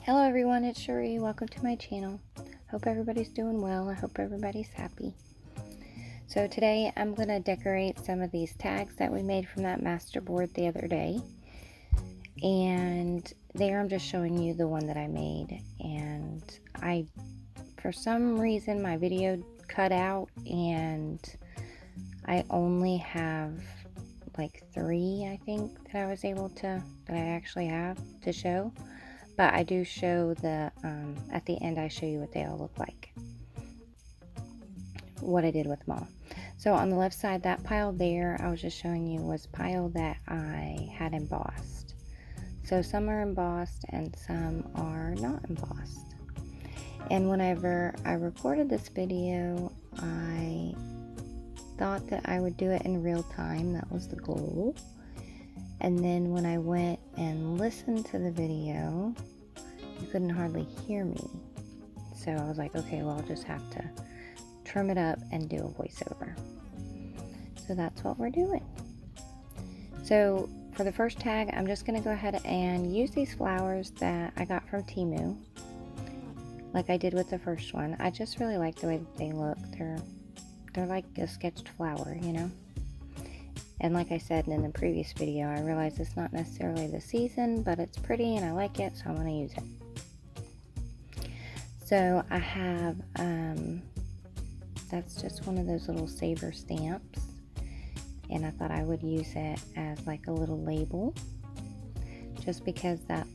Hello everyone, it's Cherie. Welcome to my channel. Hope everybody's doing well. I hope everybody's happy. So today I'm going to decorate some of these tags that we made from that master board the other day. And there I'm just showing you the one that I made. And for some reason my video cut out and I only have like 3, I think, that I actually have to show. But I do show at the end I show you what they all look like. What I did with them all. So on the left side, that pile there, I was just showing you, was pile that I had embossed. So some are embossed and some are not embossed. And whenever I recorded this video, I thought that I would do it in real time. That was the goal. And then when I went and listened to the video, you couldn't hardly hear me. So I was like, okay, well, I'll just have to trim it up and do a voiceover. So that's what we're doing. So for the first tag, I'm just going to go ahead and use these flowers that I got from Temu, like I did with the first one. I just really like the way that they look. They're like a sketched flower, you know? And like I said in the previous video, I realize it's not necessarily the season, but it's pretty and I like it, so I'm going to use it. So I have, that's just one of those little saver stamps. And I thought I would use it as like a little label. Just because I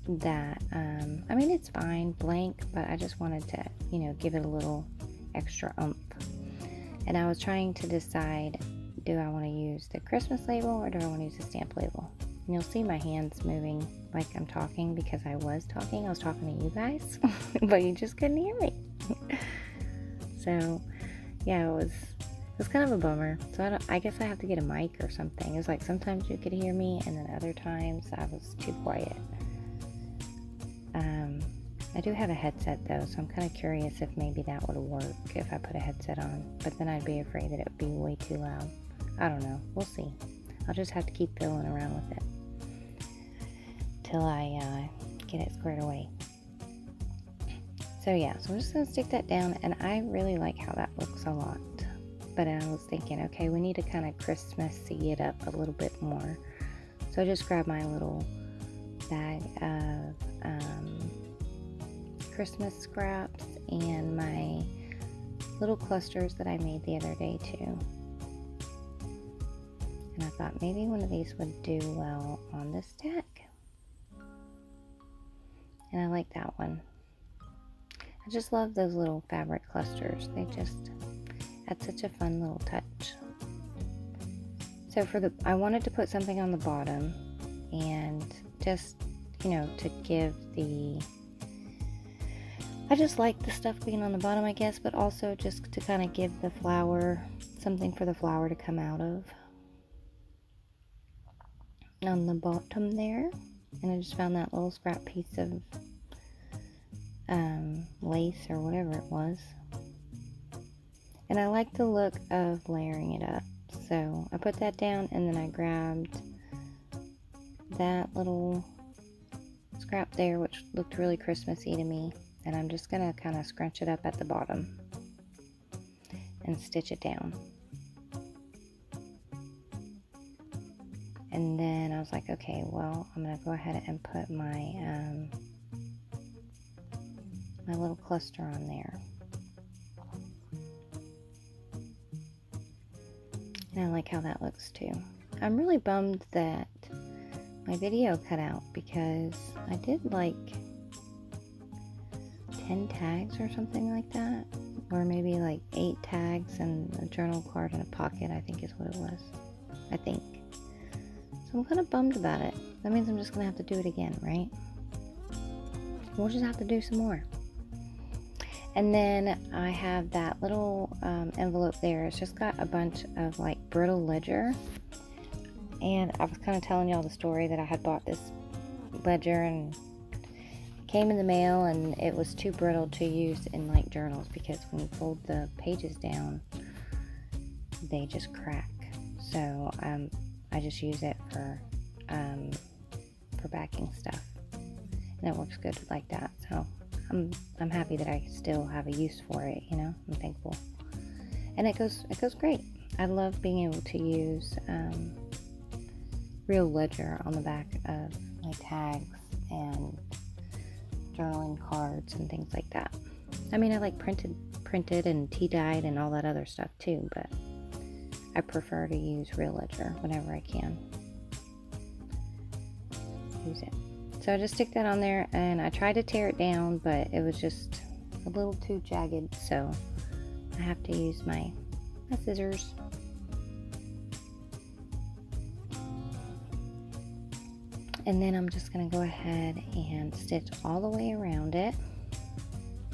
mean, it's fine, blank, but I just wanted to, you know, give it a little extra oomph. And I was trying to decide, do I want to use the Christmas label or do I want to use the stamp label? And you'll see my hands moving like I'm talking because I was talking to you guys, but you just couldn't hear me. So yeah, it was kind of a bummer. So I guess I have to get a mic or something. It's like sometimes you could hear me and then other times I was too quiet. I do have a headset though, so I'm kind of curious if maybe that would work if I put a headset on, but then I'd be afraid that it would be way too loud. I don't know. We'll see. I'll just have to keep fiddling around with it till I get it squared away. So yeah, so I'm just going to stick that down, and I really like how that looks a lot. But I was thinking, okay, we need to kind of Christmassy it up a little bit more. So I just grabbed my little bag of Christmas scraps and my little clusters that I made the other day too. And I thought maybe one of these would do well on this tag. And I like that one. I just love those little fabric clusters. They just add such a fun little touch. So I wanted to put something on the bottom and just, you know, to give I just like the stuff being on the bottom, I guess, but also just to kind of give the flower something for the flower to come out of on the bottom there. And I just found that little scrap piece of lace or whatever it was, and I like the look of layering it up. So I put that down, and then I grabbed that little scrap there, which looked really Christmassy to me, and I'm just gonna kind of scrunch it up at the bottom and stitch it down. And then I was like, okay, well, I'm gonna go ahead and put my my little cluster on there. And I like how that looks too. I'm really bummed that my video cut out because I did like 10 tags or something like that, or maybe like 8 tags and a journal card and a pocket, I think is what it was. I think. So I'm kind of bummed about it. That means I'm just gonna have to do it again, right? We'll just have to do some more. And then I have that little envelope there. It's just got a bunch of like brittle ledger. And I was kind of telling y'all the story that I had bought this ledger and it came in the mail and it was too brittle to use in like journals because when you fold the pages down, they just crack. So I just use it for backing stuff. and it works good like that. So I'm happy that I still have a use for it, you know. I'm thankful. And it goes great. I love being able to use Real Ledger on the back of my tags and journaling cards and things like that. I mean, I like printed and tea-dyed and all that other stuff too, but I prefer to use Real Ledger whenever I can use it. So I just stick that on there, and I tried to tear it down, but it was just a little too jagged, so I have to use my scissors. And then I'm just going to go ahead and stitch all the way around it.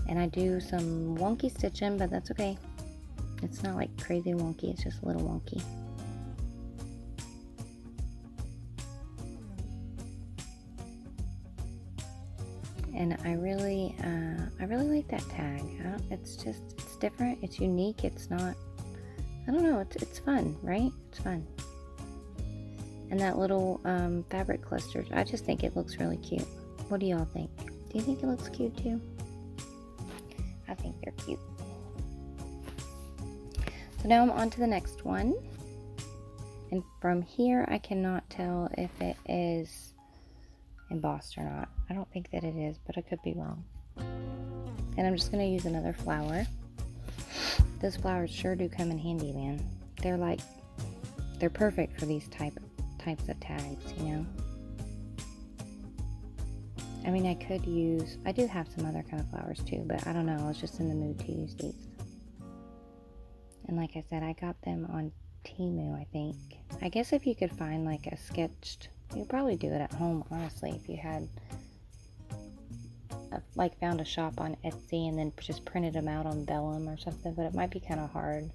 And I do some wonky stitching, but that's okay. It's not like crazy wonky, it's just a little wonky. And I really like that tag. It's different, it's unique, it's not, I don't know, it's fun, right? It's fun. And that little fabric clusters, I just think it looks really cute. What do y'all think? Do you think it looks cute too? I think they're cute. So now I'm on to the next one. And from here, I cannot tell if it is embossed or not. I don't think that it is, but I could be wrong. And I'm just going to use another flower. Those flowers sure do come in handy, man. They're perfect for these types of tags, you know. I mean, I do have some other kind of flowers too, but I don't know, I was just in the mood to use these. And like I said, I got them on Temu, I think. I guess if you could find like a sketched, you'd probably do it at home, honestly, if you had found a shop on Etsy and then just printed them out on vellum or something, but it might be kind of hard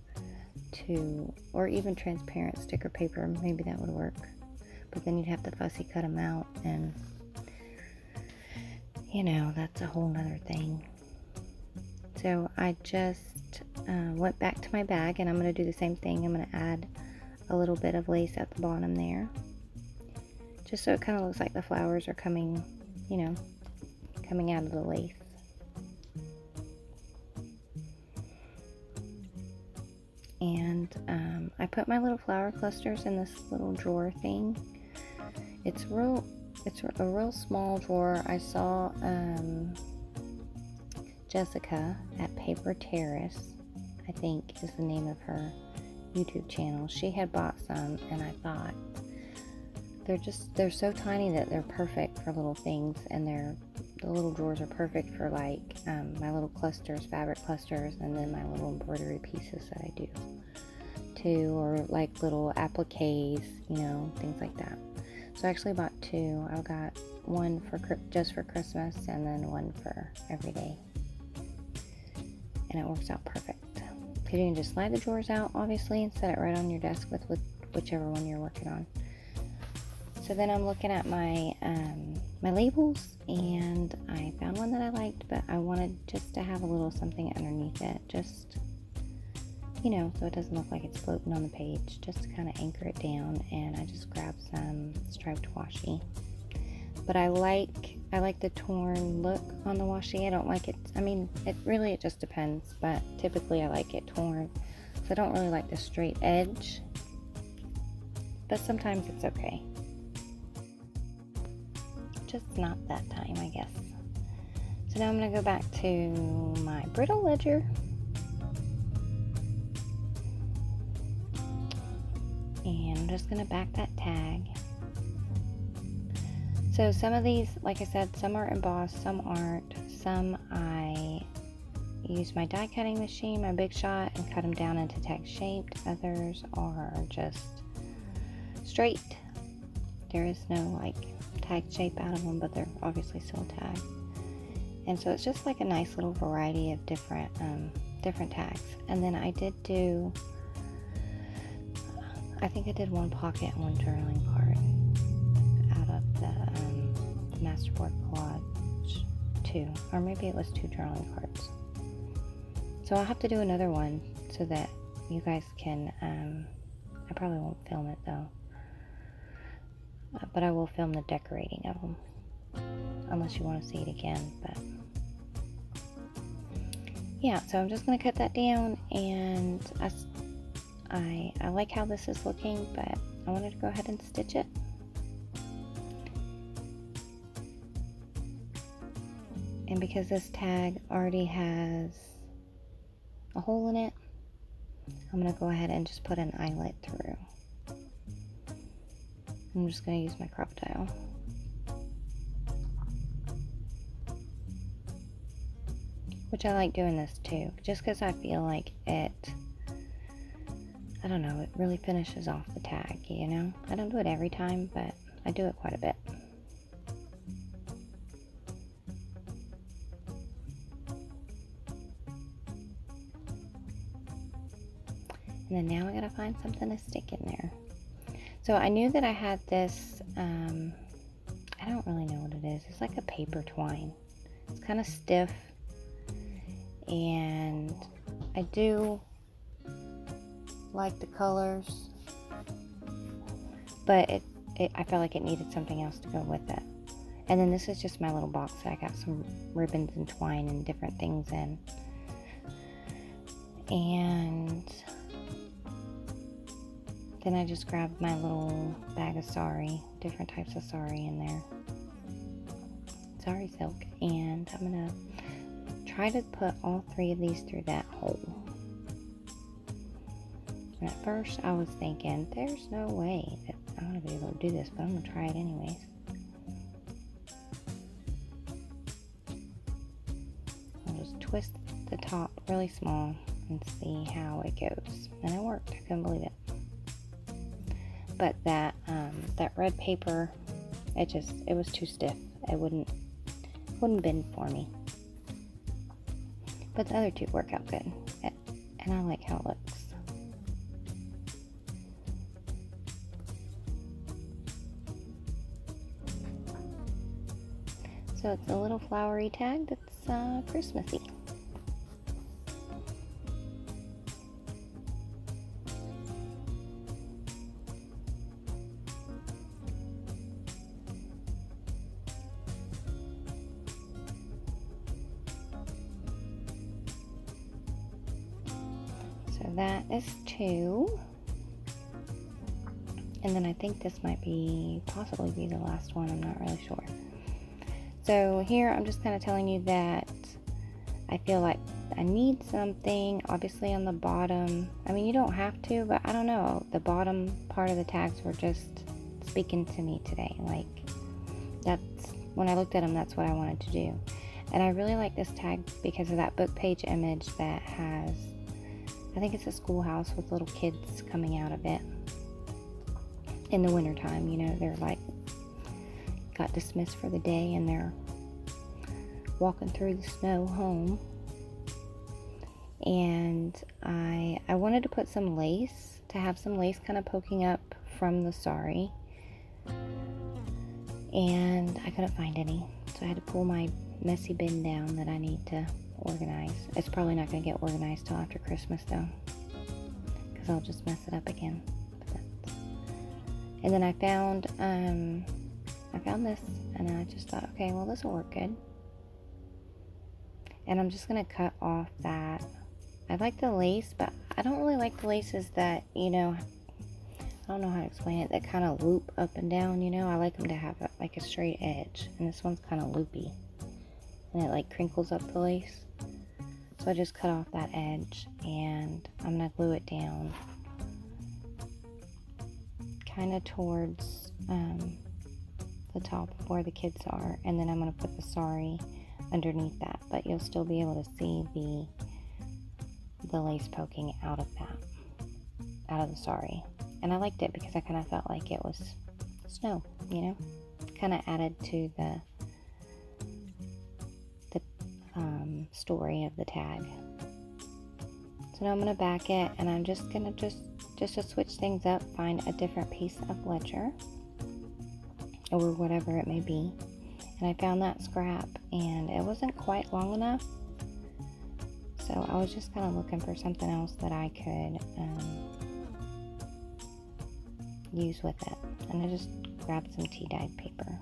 to, or even transparent sticker paper, maybe that would work. But then you'd have to fussy cut them out, and you know, that's a whole nother thing. So I just went back to my bag, and I'm going to do the same thing. I'm going to add a little bit of lace at the bottom there, just so it kind of looks like the flowers are coming, you know, coming out of the lace. And I put my little flower clusters in this little drawer thing. It's a real small drawer. I saw Jessica at Paper Terrace, I think is the name of her YouTube channel. She had bought some, and I thought they're so tiny that they're perfect for little things, and the little drawers are perfect for like my little clusters, fabric clusters, and then my little embroidery pieces that I do too, or like little appliques, you know, things like that. So I actually bought two. I got one just for Christmas, and then one for every day. And it works out perfect. Because you can just slide the drawers out, obviously, and set it right on your desk with whichever one you're working on. So then I'm looking at my my labels, and I found one that I liked, but I wanted just to have a little something underneath it, just, you know, so it doesn't look like it's floating on the page, just to kind of anchor it down. And I just grabbed some striped washi. But I like the torn look on the washi. I don't like it, I mean, it just depends, but typically I like it torn. So I don't really like the straight edge, but sometimes it's okay. Just not that time, I guess. So now I'm going to go back to my brittle ledger. And I'm just going to back that tag. So some of these, like I said, some are embossed, some aren't. Some I use my die cutting machine, my Big Shot, and cut them down into tag shaped. Others are just straight. There is no like tag shape out of them, but they're obviously still tagged. And so it's just like a nice little variety of different tags. And then I did do, I think I did one pocket and one journaling card out of the Masterboard Collage 2, or maybe it was 2 journaling cards. So I'll have to do another one so that you guys can, I probably won't film it though, but I will film the decorating of them. unless you want to see it again. But yeah, so I'm just going to cut that down, and I like how this is looking, but I wanted to go ahead and stitch it. And because this tag already has a hole in it, I'm going to go ahead and just put an eyelet through. I'm just going to use my Crop-A-Dile. Which I like doing this too, just because I feel like it, I don't know, it really finishes off the tag, you know? I don't do it every time, but I do it quite a bit. And then now I gotta find something to stick in there. So I knew that I had this, I don't really know what it is. It's like a paper twine. It's kind of stiff, and I do like the colors, but I felt like it needed something else to go with it. And then this is just my little box that I got some ribbons and twine and different things in. And then I just grabbed my little bag of sari, different types of sari in there. Sari silk. And I'm going to try to put all 3 of these through that hole. And at first I was thinking, there's no way that I'm going to be able to do this, but I'm going to try it anyways. I'll just twist the top really small and see how it goes. And it worked. I couldn't believe it. But that red paper, it was too stiff. It wouldn't bend for me. But the other 2 work out good. And I like how it looks. So it's a little flowery tag that's Christmassy. So that is 2. And then I think this might possibly be the last one. I'm not really sure. So here I'm just kind of telling you that I feel like I need something, obviously on the bottom. I mean, you don't have to, but I don't know. The bottom part of the tags were just speaking to me today. Like, when I looked at them, that's what I wanted to do. And I really like this tag because of that book page image that has, I think it's a schoolhouse with little kids coming out of it in the wintertime. You know, they're like, got dismissed for the day and they're walking through the snow home. And I wanted to put some lace, to have some lace kind of poking up from the sari, and I couldn't find any, so I had to pull my messy bin down that I need to organize. It's probably not going to get organized till after Christmas though, because I'll just mess it up again. And then I found this, and I just thought, okay, well, this will work good. And I'm just going to cut off that. I like the lace, but I don't really like the laces that, you know, I don't know how to explain it, that kind of loop up and down, you know. I like them to have like a straight edge, and this one's kind of loopy, and it like crinkles up the lace. So I just cut off that edge, and I'm going to glue it down kind of towards the top of where the kids are, and then I'm going to put the sari underneath that, but you'll still be able to see the lace poking out of the sari. And I liked it because I kind of felt like it was snow, you know, kind of added to the story of the tag. So now I'm going to back it, and I'm just going to just to switch things up, find a different piece of ledger or whatever it may be. And I found that scrap, and it wasn't quite long enough, so I was just kind of looking for something else that I could use with it. And I just grabbed some tea-dyed paper.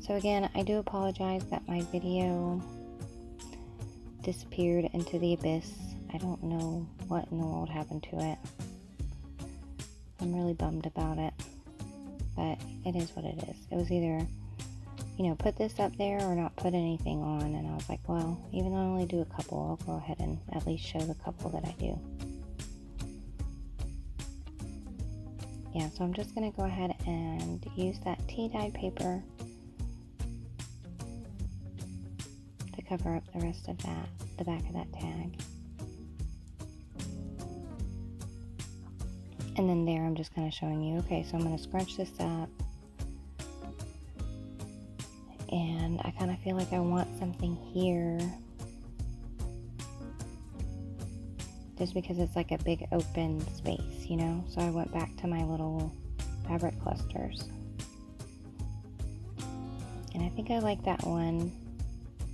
So again, I do apologize that my video disappeared into the abyss. I don't know what in the world happened to it. I'm really bummed about it, but it is what it is. It was either, you know, put this up there or not put anything on, and I was like, well, even though I only do a couple, I'll go ahead and at least show the couple that I do. Yeah, so I'm just going to go ahead and use that tea dyed paper to cover up the rest of that, the back of that tag. And then there I'm just kind of showing you, okay, so I'm going to scrunch this up. And I kind of feel like I want something here, just because it's like a big open space, you know? So I went back to my little fabric clusters. And I think I like that one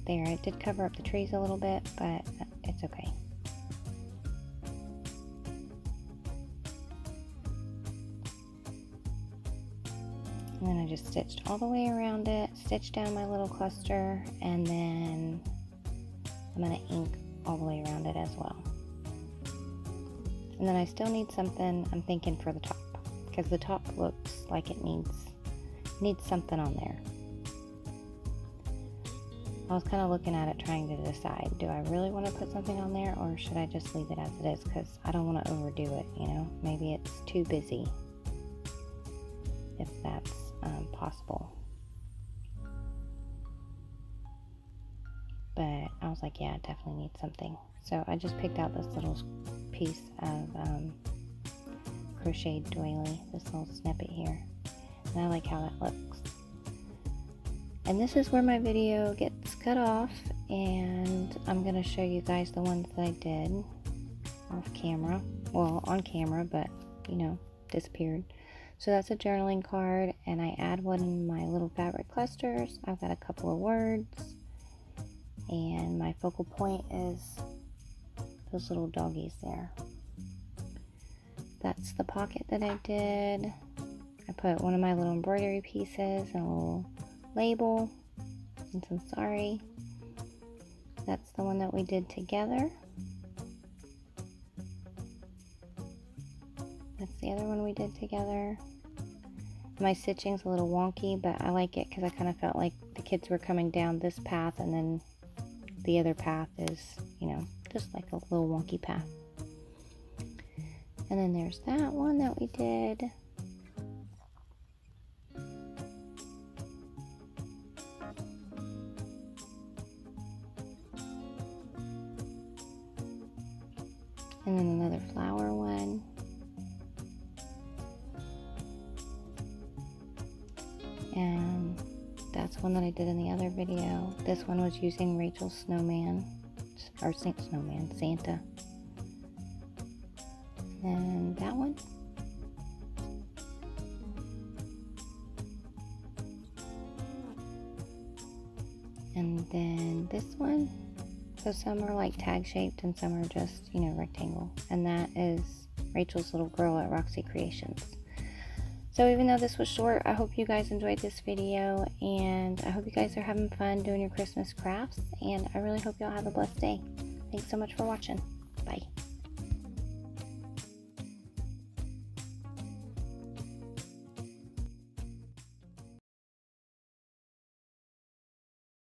there. It did cover up the trees a little bit, but it's okay. And then I just stitched all the way around it, stitched down my little cluster, and then I'm going to ink all the way around it as well. And then I still need something, I'm thinking, for the top, because the top looks like it needs something on there. I was kind of looking at it trying to decide, do I really want to put something on there, or should I just leave it as it is, because I don't want to overdo it, you know? Maybe it's too busy, if that's possible. But I was like, yeah, I definitely need something. So I just picked out this little piece of crocheted doily, this little snippet here. And I like how that looks. And this is where my video gets cut off, and I'm going to show you guys the ones that I did off camera. Well, on camera, but, you know, disappeared. So that's a journaling card, and I add one in my little fabric clusters. I've got a couple of words, and my focal point is those little doggies there. That's the pocket that I did. I put one of my little embroidery pieces and a little label and some sorry. That's the one that we did together. That's the other one we did together. My stitching's a little wonky, but I like it because I kind of felt like the kids were coming down this path, and then the other path is, you know, just like a little wonky path. And then there's that one that we did. And then another flower one. And that's one that I did in the other video. This one was using Rachel's snowman, or Santa. And that one. And then this one. So some are like tag shaped and some are just, you know, rectangle. And that is Rachel's little girl at Roxy Creations. So even though this was short, I hope you guys enjoyed this video, and I hope you guys are having fun doing your Christmas crafts, and I really hope y'all have a blessed day. Thanks so much for watching. Bye.